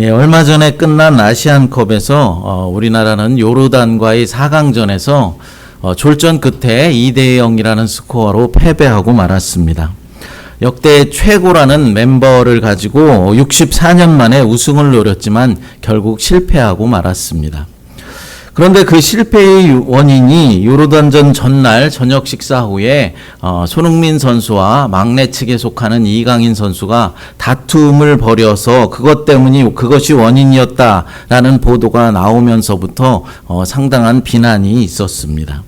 예, 얼마 전에 끝난 아시안컵에서 우리나라는 요르단과의 4강전에서 졸전 끝에 2대0이라는 스코어로 패배하고 말았습니다. 역대 최고라는 멤버를 가지고 64년 만에 우승을 노렸지만 결국 실패하고 말았습니다. 그런데 그 실패의 원인이 요르단전 전날 저녁 식사 후에 손흥민 선수와 막내 측에 속하는 이강인 선수가 다툼을 벌여서 그것이 원인이었다라는 보도가 나오면서부터 상당한 비난이 있었습니다.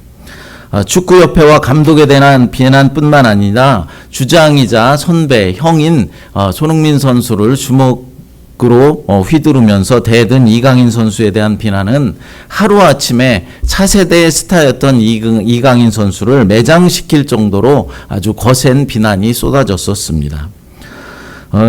축구협회와 감독에 대한 비난뿐만 아니라 주장이자 선배, 형인 손흥민 선수를 주목으로 휘두르면서 대든 이강인 선수에 대한 비난은 하루아침에 차세대의 스타였던 이강인 선수를 매장시킬 정도로 아주 거센 비난이 쏟아졌었습니다.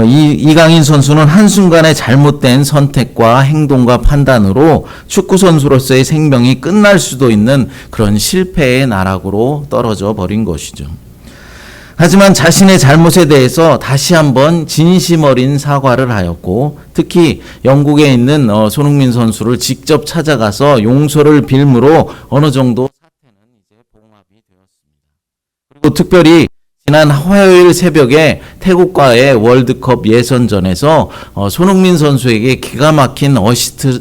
이강인 선수는 한순간의 잘못된 선택과 행동과 판단으로 축구 선수로서의 생명이 끝날 수도 있는 그런 실패의 나락으로 떨어져 버린 것이죠. 하지만 자신의 잘못에 대해서 다시 한번 진심 어린 사과를 하였고, 특히 영국에 있는 손흥민 선수를 직접 찾아가서 용서를 빌므로 어느 정도 사태는 이제 봉합이 되었습니다. 그리고 특별히 지난 화요일 새벽에 태국과의 월드컵 예선전에서 손흥민 선수에게 기가 막힌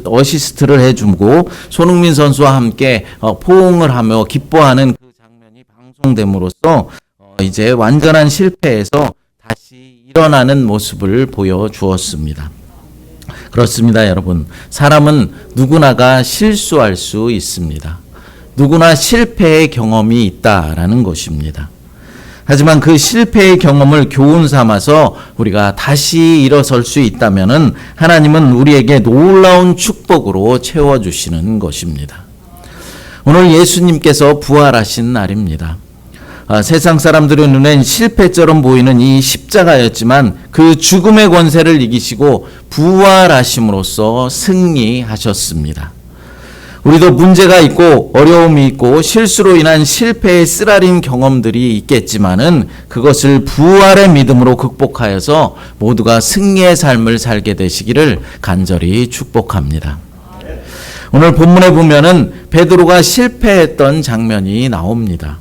어시스트를 해주고 손흥민 선수와 함께 포옹을 하며 기뻐하는 그 장면이 방송됨으로써 이제 완전한 실패에서 다시 일어나는 모습을 보여주었습니다. 그렇습니다, 여러분. 사람은 누구나가 실수할 수 있습니다. 누구나 실패의 경험이 있다라는 것입니다. 하지만 그 실패의 경험을 교훈 삼아서 우리가 다시 일어설 수 있다면은 하나님은 우리에게 놀라운 축복으로 채워주시는 것입니다. 오늘 예수님께서 부활하신 날입니다. 세상 사람들의 눈엔 실패처럼 보이는 이 십자가였지만 그 죽음의 권세를 이기시고 부활하심으로써 승리하셨습니다. 우리도 문제가 있고 어려움이 있고 실수로 인한 실패의 쓰라린 경험들이 있겠지만은 그것을 부활의 믿음으로 극복하여서 모두가 승리의 삶을 살게 되시기를 간절히 축복합니다. 오늘 본문에 보면은 베드로가 실패했던 장면이 나옵니다.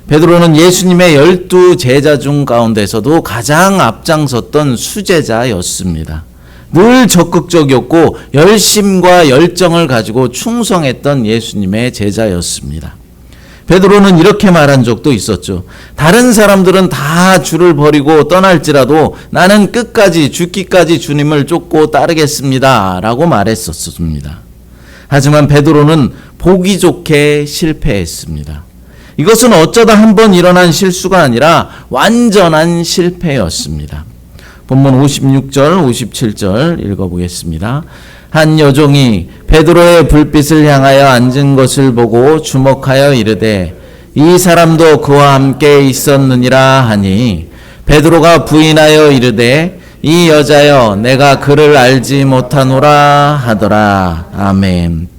베드로는 예수님의 12 제자 중 가운데서도 가장 앞장섰던 수제자였습니다. 늘 적극적이었고 열심과 열정을 가지고 충성했던 예수님의 제자였습니다. 베드로는 이렇게 말한 적도 있었죠. 다른 사람들은 다 주를 버리고 떠날지라도 나는 끝까지 죽기까지 주님을 쫓고 따르겠습니다 라고 말했었습니다. 하지만 베드로는 보기 좋게 실패했습니다. 이것은 어쩌다 한번 일어난 실수가 아니라 완전한 실패였습니다. 본문 56절, 57절 읽어보겠습니다. 한 여종이 베드로의 불빛을 향하여 앉은 것을 보고 주목하여 이르되 이 사람도 그와 함께 있었느니라 하니 베드로가 부인하여 이르되 이 여자여 내가 그를 알지 못하노라 하더라. 아멘.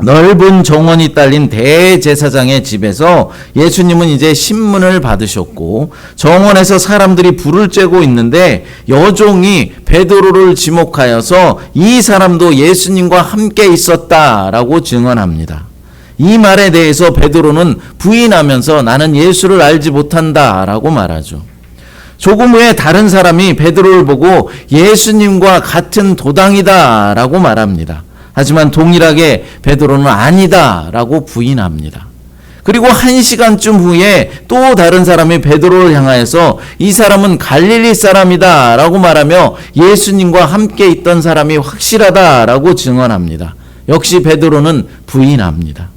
넓은 정원이 딸린 대제사장의 집에서 예수님은 이제 신문을 받으셨고 정원에서 사람들이 불을 쬐고 있는데 여종이 베드로를 지목하여서 이 사람도 예수님과 함께 있었다라고 증언합니다. 이 말에 대해서 베드로는 부인하면서 나는 예수를 알지 못한다라고 말하죠. 조금 후에 다른 사람이 베드로를 보고 예수님과 같은 도당이다라고 말합니다. 하지만 동일하게 베드로는 아니다라고 부인합니다. 그리고 1시간쯤 후에 또 다른 사람이 베드로를 향하여서 이 사람은 갈릴리 사람이다라고 말하며 예수님과 함께 있던 사람이 확실하다라고 증언합니다. 역시 베드로는 부인합니다.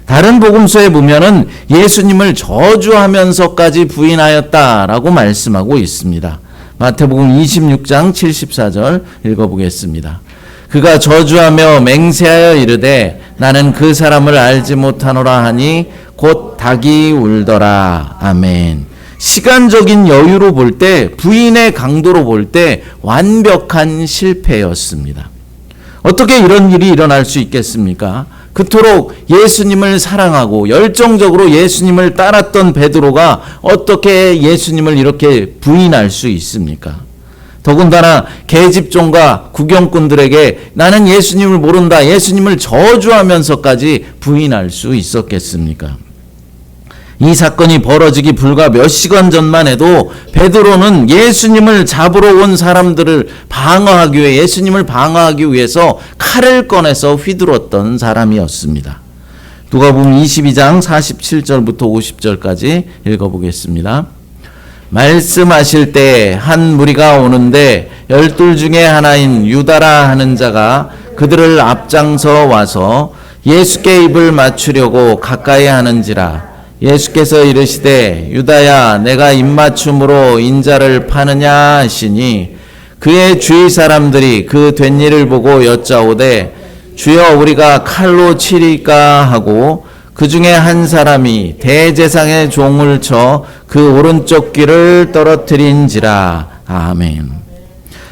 다른 복음서에 보면은 예수님을 저주하면서까지 부인하였다라고 말씀하고 있습니다. 마태복음 26장 74절 읽어보겠습니다. 그가 저주하며 맹세하여 이르되 나는 그 사람을 알지 못하노라 하니 곧 닭이 울더라. 아멘. 시간적인 여유로 볼 때, 부인의 강도로 볼 때 완벽한 실패였습니다. 어떻게 이런 일이 일어날 수 있겠습니까? 그토록 예수님을 사랑하고 열정적으로 예수님을 따랐던 베드로가 어떻게 예수님을 이렇게 부인할 수 있습니까? 더군다나 계집종과 구경꾼들에게 나는 예수님을 모른다, 예수님을 저주하면서까지 부인할 수 있었겠습니까? 이 사건이 벌어지기 불과 몇 시간 전만 해도 베드로는 예수님을 잡으러 온 사람들을 방어하기 위해, 예수님을 방어하기 위해서 칼을 꺼내서 휘둘렀던 사람이었습니다. 누가복음 22장 47절부터 50절까지 읽어보겠습니다. 말씀하실 때 한 무리가 오는데 12 중에 하나인 유다라 하는 자가 그들을 앞장서 와서 예수께 입을 맞추려고 가까이 하는지라. 예수께서 이르시되 유다야 내가 입맞춤으로 인자를 파느냐 하시니 그의 주위 사람들이 그 된 일을 보고 여짜오되 주여 우리가 칼로 치리까 하고 그 중에 한 사람이 대제사장의 종을 쳐 그 오른쪽 귀를 떨어뜨린지라. 아멘.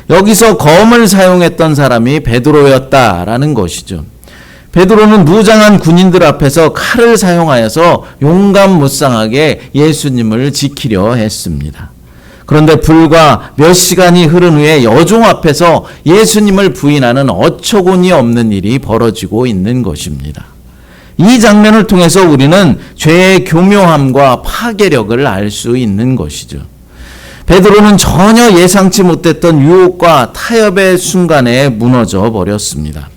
여기서 검을 사용했던 사람이 베드로였다라는 것이죠. 베드로는 무장한 군인들 앞에서 칼을 사용하여서 용감무쌍하게 예수님을 지키려 했습니다. 그런데 불과 몇 시간이 흐른 후에 여종 앞에서 예수님을 부인하는 어처구니 없는 일이 벌어지고 있는 것입니다. 이 장면을 통해서 우리는 죄의 교묘함과 파괴력을 알 수 있는 것이죠. 베드로는 전혀 예상치 못했던 유혹과 타협의 순간에 무너져 버렸습니다.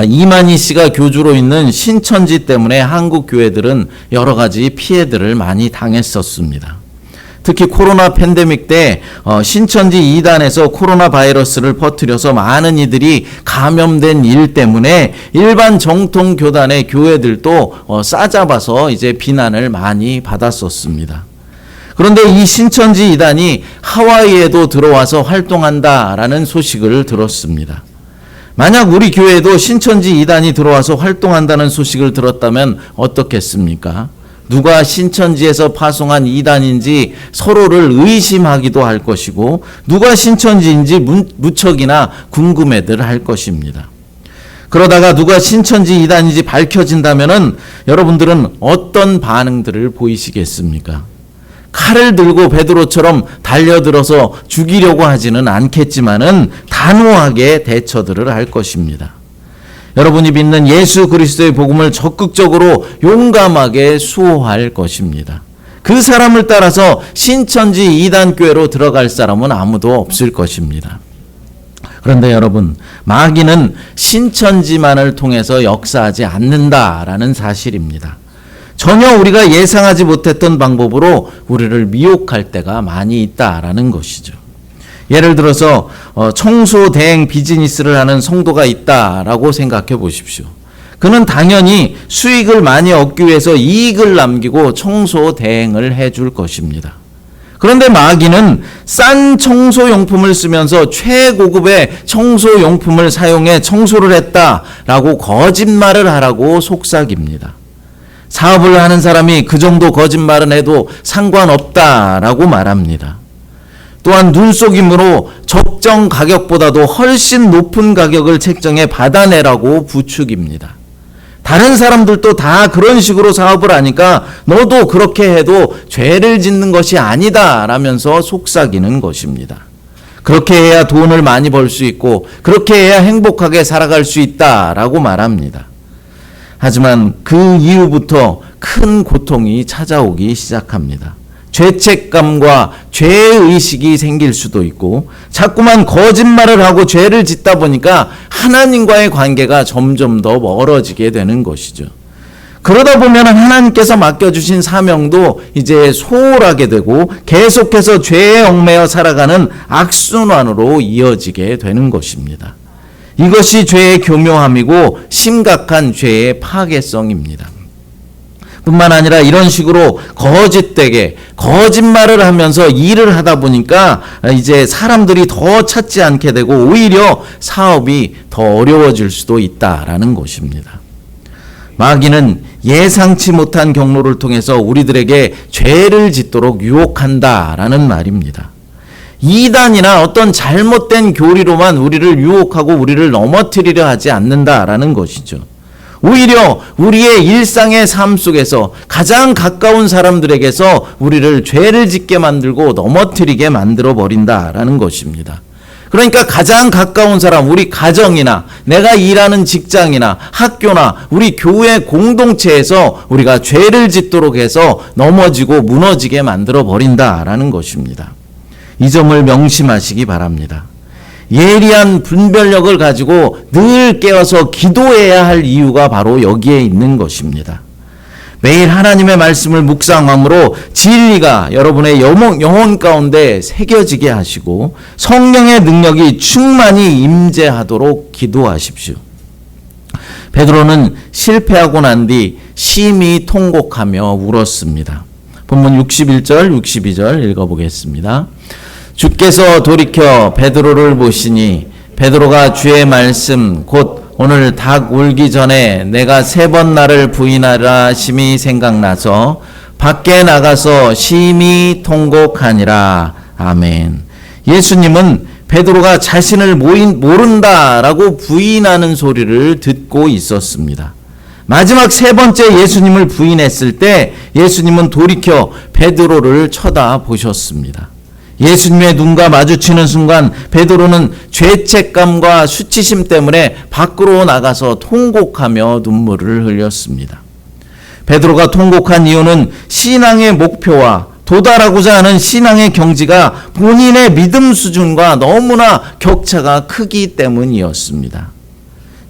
이만희 씨가 교주로 있는 신천지 때문에 한국 교회들은 여러 가지 피해들을 많이 당했었습니다. 특히 코로나 팬데믹 때 신천지 이단에서 코로나 바이러스를 퍼뜨려서 많은 이들이 감염된 일 때문에 일반 정통 교단의 교회들도 싸잡아서 이제 비난을 많이 받았었습니다. 그런데 이 신천지 이단이 하와이에도 들어와서 활동한다라는 소식을 들었습니다. 만약 우리 교회에도 신천지 이단이 들어와서 활동한다는 소식을 들었다면 어떻겠습니까? 누가 신천지에서 파송한 이단인지 서로를 의심하기도 할 것이고 누가 신천지인지 무척이나 궁금해들 할 것입니다. 그러다가 누가 신천지 이단인지 밝혀진다면은 여러분들은 어떤 반응들을 보이시겠습니까? 칼을 들고 베드로처럼 달려들어서 죽이려고 하지는 않겠지만은 단호하게 대처들을 할 것입니다. 여러분이 믿는 예수 그리스도의 복음을 적극적으로 용감하게 수호할 것입니다. 그 사람을 따라서 신천지 이단교회로 들어갈 사람은 아무도 없을 것입니다. 그런데 여러분, 마귀는 신천지만을 통해서 역사하지 않는다라는 사실입니다. 전혀 우리가 예상하지 못했던 방법으로 우리를 미혹할 때가 많이 있다라는 것이죠. 예를 들어서 청소 대행 비즈니스를 하는 성도가 있다라고 생각해 보십시오. 그는 당연히 수익을 많이 얻기 위해서 이익을 남기고 청소 대행을 해줄 것입니다. 그런데 마귀는 싼 청소용품을 쓰면서 최고급의 청소용품을 사용해 청소를 했다라고 거짓말을 하라고 속삭입니다. 사업을 하는 사람이 그 정도 거짓말은 해도 상관없다라고 말합니다. 또한 눈속임으로 적정 가격보다도 훨씬 높은 가격을 책정해 받아내라고 부추깁니다. 다른 사람들도 다 그런 식으로 사업을 하니까 너도 그렇게 해도 죄를 짓는 것이 아니다 라면서 속삭이는 것입니다. 그렇게 해야 돈을 많이 벌 수 있고 그렇게 해야 행복하게 살아갈 수 있다라고 말합니다. 하지만 그 이후부터 큰 고통이 찾아오기 시작합니다. 죄책감과 죄의식이 생길 수도 있고 자꾸만 거짓말을 하고 죄를 짓다 보니까 하나님과의 관계가 점점 더 멀어지게 되는 것이죠. 그러다 보면 하나님께서 맡겨주신 사명도 이제 소홀하게 되고 계속해서 죄에 얽매여 살아가는 악순환으로 이어지게 되는 것입니다. 이것이 죄의 교묘함이고 심각한 죄의 파괴성입니다. 뿐만 아니라 이런 식으로 거짓되게 거짓말을 하면서 일을 하다 보니까 이제 사람들이 더 찾지 않게 되고 오히려 사업이 더 어려워질 수도 있다라는 것입니다. 마귀는 예상치 못한 경로를 통해서 우리들에게 죄를 짓도록 유혹한다라는 말입니다. 이단이나 어떤 잘못된 교리로만 우리를 유혹하고 우리를 넘어뜨리려 하지 않는다라는 것이죠. 오히려 우리의 일상의 삶 속에서 가장 가까운 사람들에게서 우리를 죄를 짓게 만들고 넘어뜨리게 만들어 버린다라는 것입니다. 그러니까 가장 가까운 사람, 우리 가정이나 내가 일하는 직장이나 학교나 우리 교회 공동체에서 우리가 죄를 짓도록 해서 넘어지고 무너지게 만들어 버린다라는 것입니다. 이 점을 명심하시기 바랍니다. 예리한 분별력을 가지고 늘 깨어서 기도해야 할 이유가 바로 여기에 있는 것입니다. 매일 하나님의 말씀을 묵상함으로 진리가 여러분의 영혼 가운데 새겨지게 하시고 성령의 능력이 충만히 임재하도록 기도하십시오. 베드로는 실패하고 난 뒤 심히 통곡하며 울었습니다. 본문 61절, 62절 읽어보겠습니다. 주께서 돌이켜 베드로를 보시니 베드로가 주의 말씀 곧 오늘 닭 울기 전에 내가 3번 나를 부인하라 심히 생각나서 밖에 나가서 심히 통곡하니라. 아멘. 예수님은 베드로가 자신을 모른다라고 부인하는 소리를 듣고 있었습니다. 마지막 3번째 예수님을 부인했을 때 예수님은 돌이켜 베드로를 쳐다보셨습니다. 예수님의 눈과 마주치는 순간 베드로는 죄책감과 수치심 때문에 밖으로 나가서 통곡하며 눈물을 흘렸습니다. 베드로가 통곡한 이유는 신앙의 목표와 도달하고자 하는 신앙의 경지가 본인의 믿음 수준과 너무나 격차가 크기 때문이었습니다.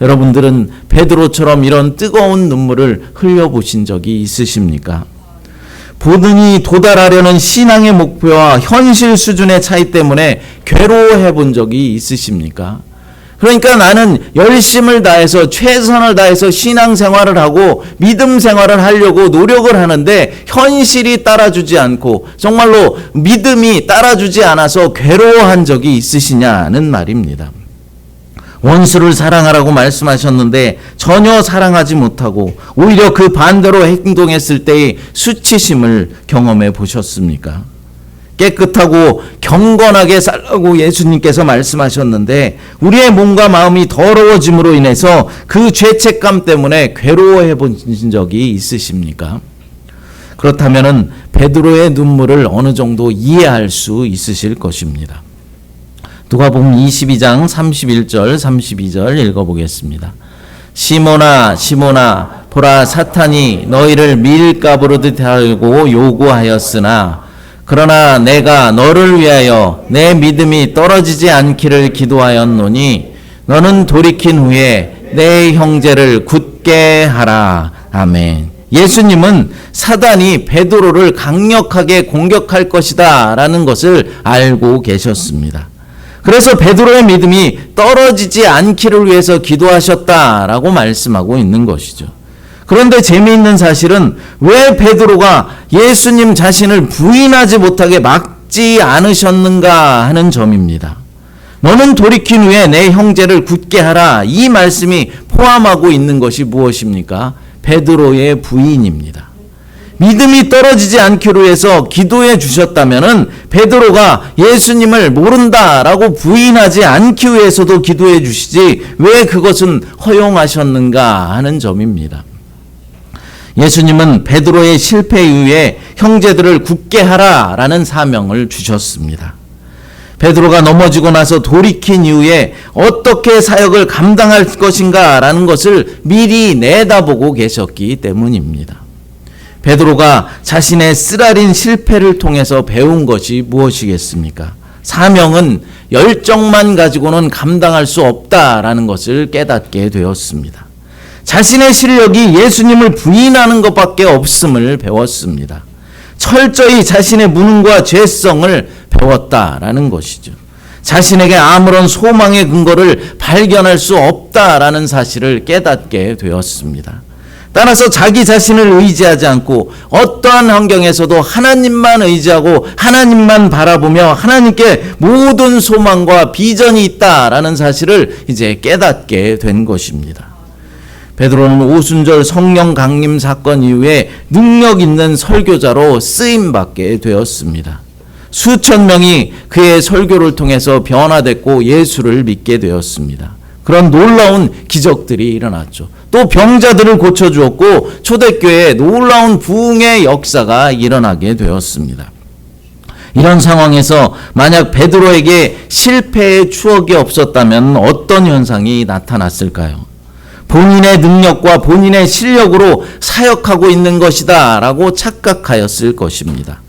여러분들은 베드로처럼 이런 뜨거운 눈물을 흘려보신 적이 있으십니까? 본인이 도달하려는 신앙의 목표와 현실 수준의 차이 때문에 괴로워해 본 적이 있으십니까? 그러니까 나는 열심을 다해서 최선을 다해서 신앙생활을 하고 믿음 생활을 하려고 노력을 하는데 현실이 따라주지 않고 정말로 믿음이 따라주지 않아서 괴로워한 적이 있으시냐는 말입니다. 원수를 사랑하라고 말씀하셨는데 전혀 사랑하지 못하고 오히려 그 반대로 행동했을 때의 수치심을 경험해 보셨습니까? 깨끗하고 경건하게 살라고 예수님께서 말씀하셨는데 우리의 몸과 마음이 더러워짐으로 인해서 그 죄책감 때문에 괴로워해 보신 적이 있으십니까? 그렇다면 베드로의 눈물을 어느 정도 이해할 수 있으실 것입니다. 누가복음 22장 31절 32절 읽어보겠습니다. 시몬아 시몬아 보라 사탄이 너희를 밀가부르듯 하고 요구하였으나 그러나 내가 너를 위하여 내 믿음이 떨어지지 않기를 기도하였노니 너는 돌이킨 후에 내 형제를 굳게 하라. 아멘. 예수님은 사단이 베드로를 강력하게 공격할 것이다 라는 것을 알고 계셨습니다. 그래서 베드로의 믿음이 떨어지지 않기를 위해서 기도하셨다라고 말씀하고 있는 것이죠. 그런데 재미있는 사실은 왜 베드로가 예수님 자신을 부인하지 못하게 막지 않으셨는가 하는 점입니다. 너는 돌이킨 후에 내 형제를 굳게 하라. 이 말씀이 포함하고 있는 것이 무엇입니까? 베드로의 부인입니다. 믿음이 떨어지지 않기로 해서 기도해 주셨다면은 베드로가 예수님을 모른다라고 부인하지 않기 위해서도 기도해 주시지 왜 그것은 허용하셨는가 하는 점입니다. 예수님은 베드로의 실패 이후에 형제들을 굳게 하라라는 사명을 주셨습니다. 베드로가 넘어지고 나서 돌이킨 이후에 어떻게 사역을 감당할 것인가라는 것을 미리 내다보고 계셨기 때문입니다. 베드로가 자신의 쓰라린 실패를 통해서 배운 것이 무엇이겠습니까? 사명은 열정만 가지고는 감당할 수 없다라는 것을 깨닫게 되었습니다. 자신의 실력이 예수님을 부인하는 것밖에 없음을 배웠습니다. 철저히 자신의 무능과 죄성을 배웠다라는 것이죠. 자신에게 아무런 소망의 근거를 발견할 수 없다라는 사실을 깨닫게 되었습니다. 따라서 자기 자신을 의지하지 않고 어떠한 환경에서도 하나님만 의지하고 하나님만 바라보며 하나님께 모든 소망과 비전이 있다라는 사실을 이제 깨닫게 된 것입니다. 베드로는 오순절 성령 강림 사건 이후에 능력 있는 설교자로 쓰임받게 되었습니다. 수천 명이 그의 설교를 통해서 변화됐고 예수를 믿게 되었습니다. 그런 놀라운 기적들이 일어났죠. 또 병자들을 고쳐주었고 초대교회에 놀라운 부흥의 역사가 일어나게 되었습니다. 이런 상황에서 만약 베드로에게 실패의 추억이 없었다면 어떤 현상이 나타났을까요? 본인의 능력과 본인의 실력으로 사역하고 있는 것이다 라고 착각하였을 것입니다.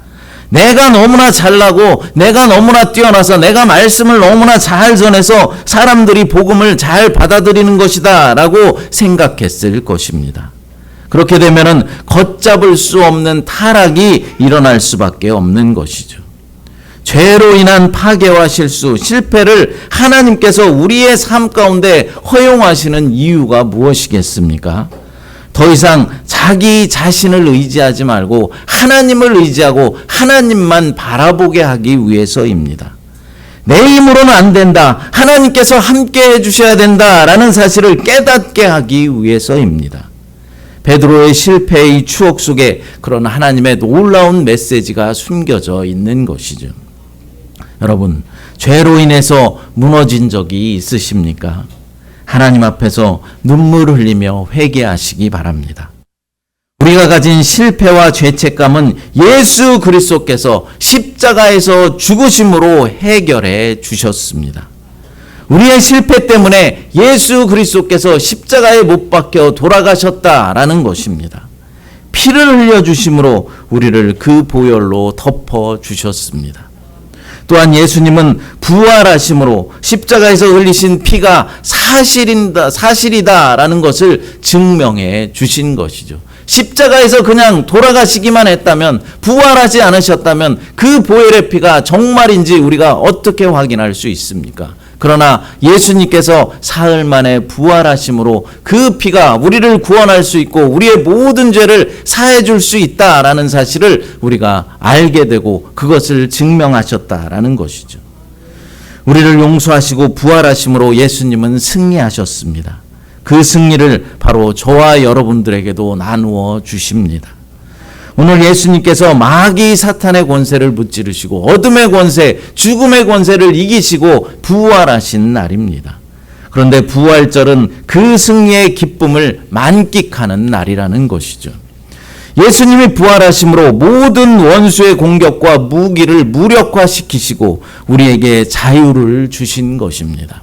내가 너무나 잘나고 내가 너무나 뛰어나서 내가 말씀을 너무나 잘 전해서 사람들이 복음을 잘 받아들이는 것이다 라고 생각했을 것입니다. 그렇게 되면은 걷잡을 수 없는 타락이 일어날 수밖에 없는 것이죠. 죄로 인한 파괴와 실수, 실패를 하나님께서 우리의 삶 가운데 허용하시는 이유가 무엇이겠습니까? 더 이상 자기 자신을 의지하지 말고 하나님을 의지하고 하나님만 바라보게 하기 위해서입니다. 내 힘으로는 안 된다. 하나님께서 함께 해주셔야 된다라는 사실을 깨닫게 하기 위해서입니다. 베드로의 실패의 추억 속에 그런 하나님의 놀라운 메시지가 숨겨져 있는 것이죠. 여러분, 죄로 인해서 무너진 적이 있으십니까? 하나님 앞에서 눈물 흘리며 회개하시기 바랍니다. 우리가 가진 실패와 죄책감은 예수 그리스도께서 십자가에서 죽으심으로 해결해 주셨습니다. 우리의 실패 때문에 예수 그리스도께서 십자가에 못 박혀 돌아가셨다라는 것입니다. 피를 흘려주심으로 우리를 그 보혈로 덮어주셨습니다. 또한 예수님은 부활하심으로 십자가에서 흘리신 피가 사실이다라는 것을 증명해 주신 것이죠. 십자가에서 그냥 돌아가시기만 했다면, 부활하지 않으셨다면 그 보혈의 피가 정말인지 우리가 어떻게 확인할 수 있습니까? 그러나 예수님께서 사흘 만에 부활하심으로 그 피가 우리를 구원할 수 있고 우리의 모든 죄를 사해 줄 수 있다라는 사실을 우리가 알게 되고 그것을 증명하셨다라는 것이죠. 우리를 용서하시고 부활하심으로 예수님은 승리하셨습니다. 그 승리를 바로 저와 여러분들에게도 나누어 주십니다. 오늘 예수님께서 마귀 사탄의 권세를 무찌르시고 어둠의 권세, 죽음의 권세를 이기시고 부활하신 날입니다. 그런데 부활절은 그 승리의 기쁨을 만끽하는 날이라는 것이죠. 예수님이 부활하심으로 모든 원수의 공격과 무기를 무력화시키시고 우리에게 자유를 주신 것입니다.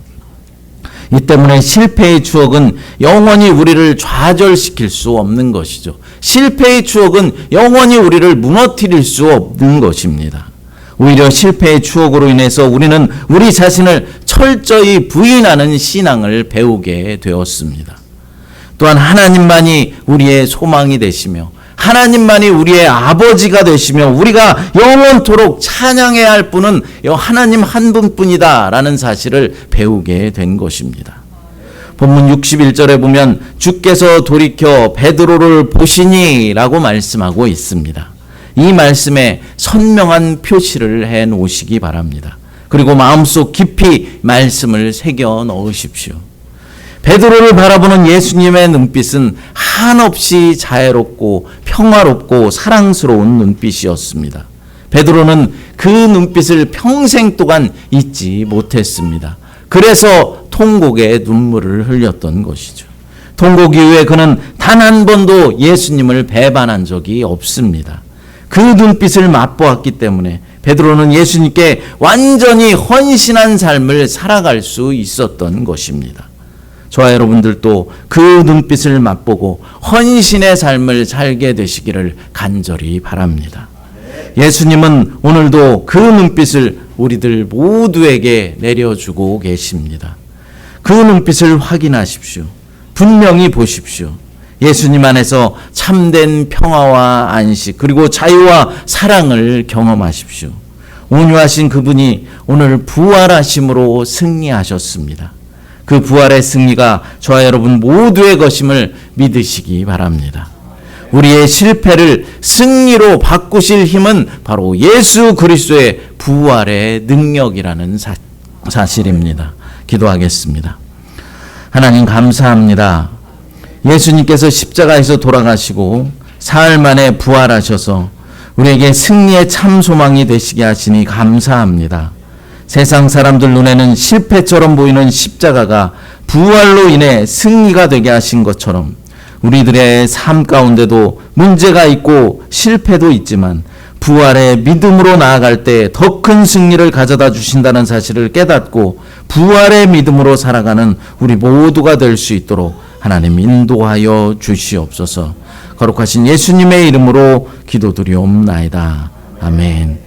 이 때문에 실패의 추억은 영원히 우리를 좌절시킬 수 없는 것이죠. 실패의 추억은 영원히 우리를 무너뜨릴 수 없는 것입니다. 오히려 실패의 추억으로 인해서 우리는 우리 자신을 철저히 부인하는 신앙을 배우게 되었습니다. 또한 하나님만이 우리의 소망이 되시며 하나님만이 우리의 아버지가 되시며 우리가 영원토록 찬양해야 할 분은 하나님 한 분뿐이다 라는 사실을 배우게 된 것입니다. 본문 61절에 보면 주께서 돌이켜 베드로를 보시니 라고 말씀하고 있습니다. 이 말씀에 선명한 표시를 해 놓으시기 바랍니다. 그리고 마음속 깊이 말씀을 새겨 넣으십시오. 베드로를 바라보는 예수님의 눈빛은 한없이 자애롭고 평화롭고 사랑스러운 눈빛이었습니다. 베드로는 그 눈빛을 평생 동안 잊지 못했습니다. 그래서 통곡의 눈물을 흘렸던 것이죠. 통곡 이후에 그는 단 한 번도 예수님을 배반한 적이 없습니다. 그 눈빛을 맛보았기 때문에 베드로는 예수님께 완전히 헌신한 삶을 살아갈 수 있었던 것입니다. 저와 여러분들도 그 눈빛을 맛보고 헌신의 삶을 살게 되시기를 간절히 바랍니다. 예수님은 오늘도 그 눈빛을 우리들 모두에게 내려주고 계십니다. 그 눈빛을 확인하십시오. 분명히 보십시오. 예수님 안에서 참된 평화와 안식 그리고 자유와 사랑을 경험하십시오. 온유하신 그분이 오늘 부활하심으로 승리하셨습니다. 그 부활의 승리가 저와 여러분 모두의 것임을 믿으시기 바랍니다. 우리의 실패를 승리로 바꾸실 힘은 바로 예수 그리스도의 부활의 능력이라는 사실입니다. 기도하겠습니다. 하나님 감사합니다. 예수님께서 십자가에서 돌아가시고 사흘 만에 부활하셔서 우리에게 승리의 참 소망이 되시게 하시니 감사합니다. 세상 사람들 눈에는 실패처럼 보이는 십자가가 부활로 인해 승리가 되게 하신 것처럼 우리들의 삶 가운데도 문제가 있고 실패도 있지만 부활의 믿음으로 나아갈 때 더 큰 승리를 가져다 주신다는 사실을 깨닫고 부활의 믿음으로 살아가는 우리 모두가 될 수 있도록 하나님 인도하여 주시옵소서. 거룩하신 예수님의 이름으로 기도드리옵나이다. 아멘.